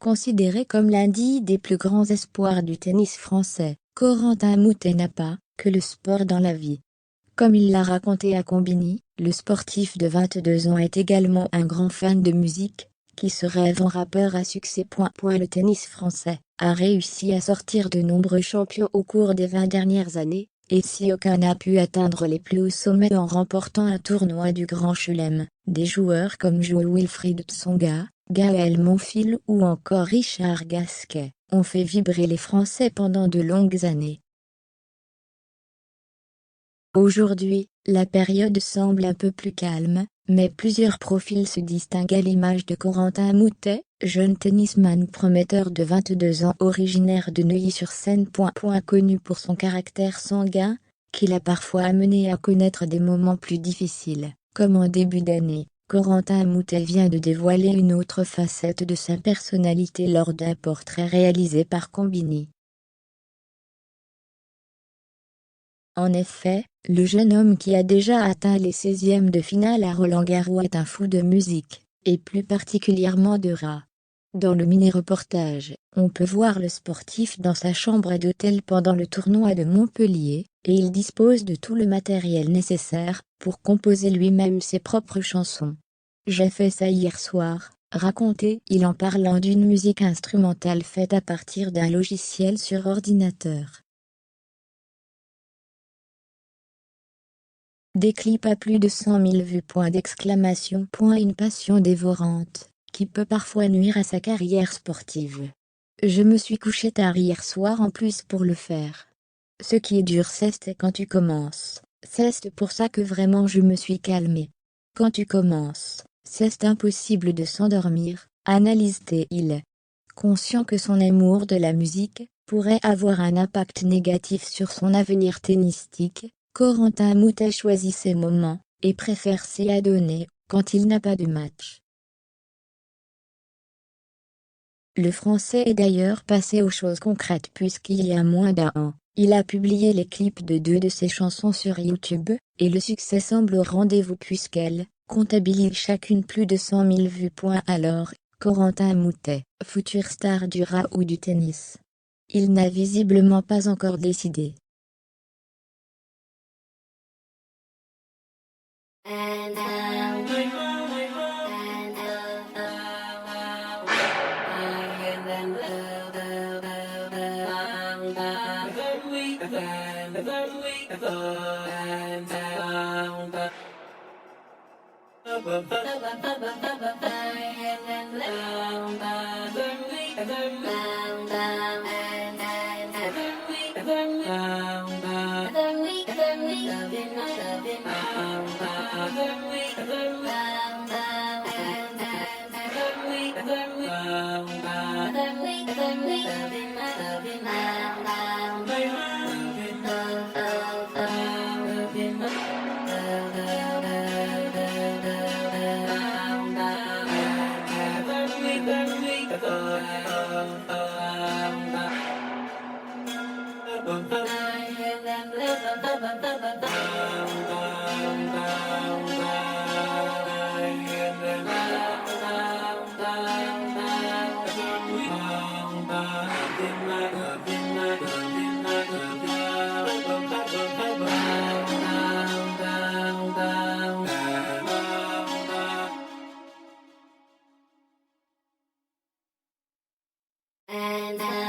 Considéré comme l'un des plus grands espoirs du tennis français, Corentin Moutet n'a pas que le sport dans la vie. Comme il l'a raconté à Combini, le sportif de 22 ans est également un grand fan de musique, qui se rêve en rappeur à succès. Le tennis français a réussi à sortir de nombreux champions au cours des 20 dernières années, et si aucun n'a pu atteindre les plus hauts sommets en remportant un tournoi du Grand Chelem, des joueurs comme Wilfried Tsonga, Gaël Monfils ou encore Richard Gasquet ont fait vibrer les Français pendant de longues années. Aujourd'hui, la période semble un peu plus calme, mais plusieurs profils se distinguent à l'image de Corentin Moutet, jeune tennisman prometteur de 22 ans originaire de Neuilly-sur-Seine. Connu pour son caractère sanguin, qui l'a parfois amené à connaître des moments plus difficiles, comme en début d'année. Corentin Moutet vient de dévoiler une autre facette de sa personnalité lors d'un portrait réalisé par Combini. En effet, le jeune homme qui a déjà atteint les 16e de finale à Roland-Garros est un fou de musique, et plus particulièrement de rap. Dans le mini-reportage, on peut voir le sportif dans sa chambre d'hôtel pendant le tournoi de Montpellier, et il dispose de tout le matériel nécessaire pour composer lui-même ses propres chansons. J'ai fait ça hier soir, racontait-il en parlant d'une musique instrumentale faite à partir d'un logiciel sur ordinateur. Des clips à plus de 100 000 vues. Une passion dévorante, qui peut parfois nuire à sa carrière sportive. Je me suis couché tard hier soir en plus pour le faire. Ce qui est dur c'est quand tu commences, c'est pour ça que vraiment je me suis calmé. Quand tu commences, c'est impossible de s'endormir, analyse-t-il. Conscient que son amour de la musique pourrait avoir un impact négatif sur son avenir tennistique, Corentin Moutet choisit ses moments, et préfère s'y adonner, quand il n'a pas de match. Le Français est d'ailleurs passé aux choses concrètes puisqu'il y a moins d'un an, il a publié les clips de 2 de ses chansons sur YouTube, et le succès semble au rendez-vous puisqu'elles comptabilisent chacune plus de 100 000 vues. Alors, Corentin Moutet, future star du rap ou du tennis? Il n'a visiblement pas encore décidé. And